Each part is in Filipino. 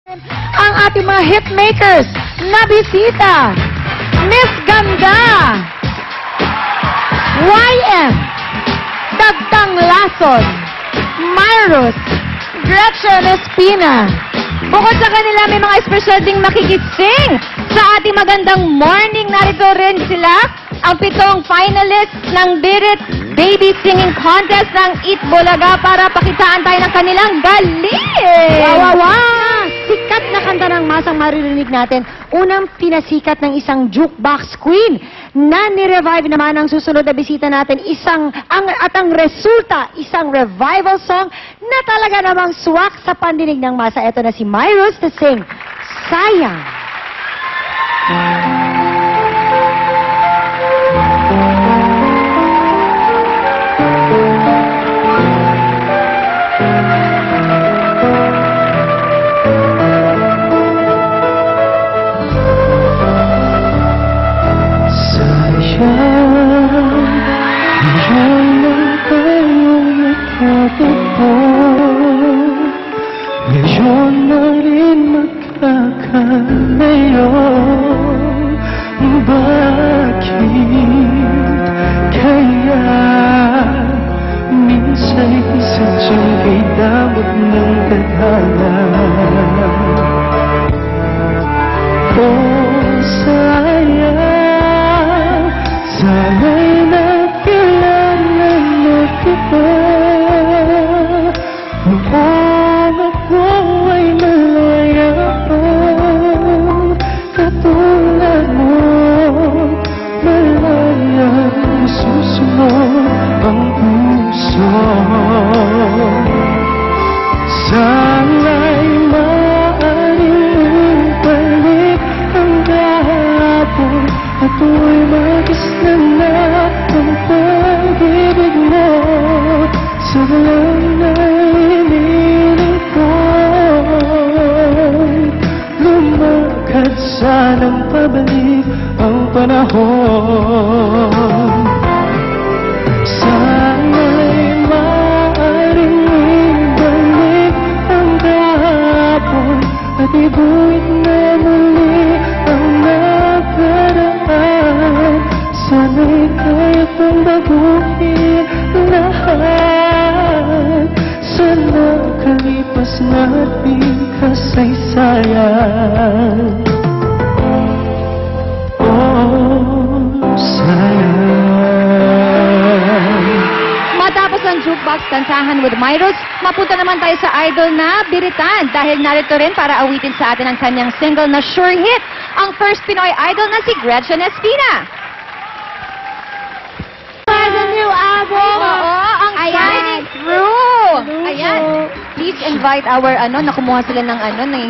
Ang ating mga hitmakers na bisita, Miss Ganda, YM, Dagtang Lason, Myros, Gretchen Espina. Bukod sa kanila, may mga espesyal ding makikising sa ating magandang morning. Narito rin sila, ang 7 finalists ng Birit Baby Singing Contest ng Eat Bulaga para pakitaan tayo ng kanilang galing! Wow! Sikat na kanta ng masang maririnig natin. Unang pinasikat ng isang jukebox queen na ni-revive naman ang susunod na bisita natin. At ang resulta, isang revival song na talaga namang swak sa pandinig ng masa. Ito na si Myros to sing Sayang. Ngayon na rin magkakalayon. Bakit kaya minsan sadyang kay damot ng tadhana? Oh, sayang, sana'y nakilala mo kita. Noong ako ay malaya pa, katulad mo, malaya susunod ang puso. Sana'y maaaring balik ang kahapon, at ako'y magisnanap ang pag-ibig mo. Sa lang ay nilingkod, lumakad sanang pabalik ang panahon. Sana'y maaaring ibalik ang kahapon, at ibuit na muli ang nakaraan. Sana'y kaya kong baguhin lahat. Sana kalipas na ating kasaysayan. Oh, sayang. Matapos ang jukebox kantahan with Myros, mapunta naman tayo sa idol na Biritan dahil narito rin para awitin sa atin ang kanyang single na sure hit, ang first Pinoy idol na si Gretchen Espina. The new album! Oo, ang Shining Through! Ayan. Please invite our, nakumuha sila ng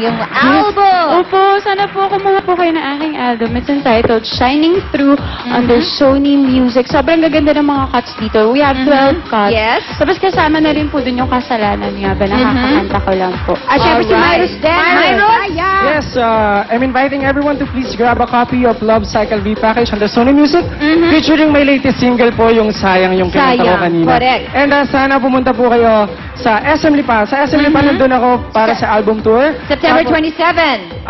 yung album. Opo, sana po kumuha po kayo ng aking album. It's entitled Shining Through under Sony Music. Sobrang gaganda ng mga cuts dito. We have 12 cuts. Yes. Tapos kasama na rin po dun yung kasalanan nga ba, nakakakanta ko lang po. At syempre si Myros din. Myros! Yes, I'm inviting everyone to please grab a copy of Love Cycle V Package on the Sony Music, featuring my latest single po, yung Sayang, yung kinanta ko Sayang, kanina. correct. And sana pumunta po kayo sa SM Lipa. Sa SM Lipa nandun ako para sa album tour. September Tapos- 27.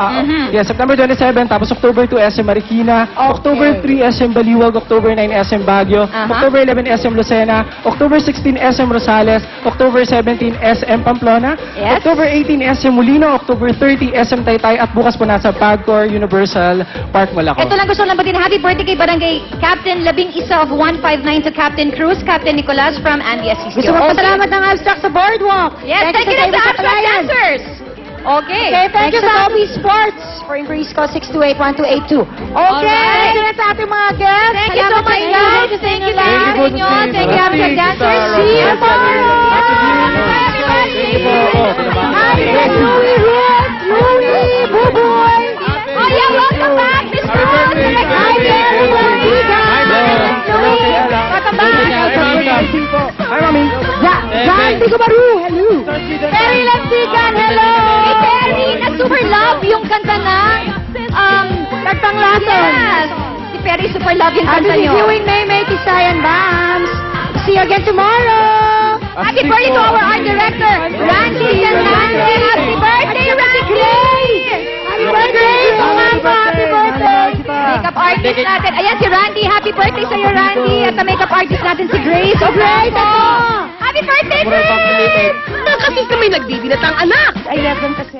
Yeah, September 27, tapos October 2 SM Marikina, October 3 SM Baliwag, October 9 SM Baguio, October 11 SM Lucena, October 16 SM Rosales, October 17 SM Pamplona, Yes. October 18 SM Molino, October 30 SM Taytay, at bukas po nasa Pagcor Universal Park Malaco. Ito lang gusto lang batiin. Happy birthday kay Barangay Captain 11 of 159 to Captain Cruz, Captain Nicolas from Andy SCCO. Gusto mo pasalamat ng Abstract sa Boardwalk. Yes, thank you sa to the Abstract Dancers. Okay. Okay, thank you sa Toby Sports for increase call 628-1282. Okay, Alright. ito na sa ating mga guests. Thank you so much, guys. Thank you, guys. Thank you, Thank you, Abstract Dancers. See you tomorrow. Hi, Louie Ruth, Louie, Buboy. Oh, yeah, welcome back, Miss Ruth. Hi, Mary, Louie, welcome back. Hi, Mami. John Bigobaru, hello. Perry Lansigan, hello. Hey, Perry, na-super love yung kanta na Dagtang Lason. Yes. Si Perry, super love yung I'm kanta nyo. reviewing May Tisayan Bams. See you again tomorrow. Happy birthday to our art director, Randy and Nancy. Happy birthday, Randy! natin. Ayan si Randy. Happy birthday sa'yo, Randy. At ang makeup artist natin si Grace. Oh, Grace! Happy birthday, Grace! Kasi kami nagdidinatang anak. 11 kasi.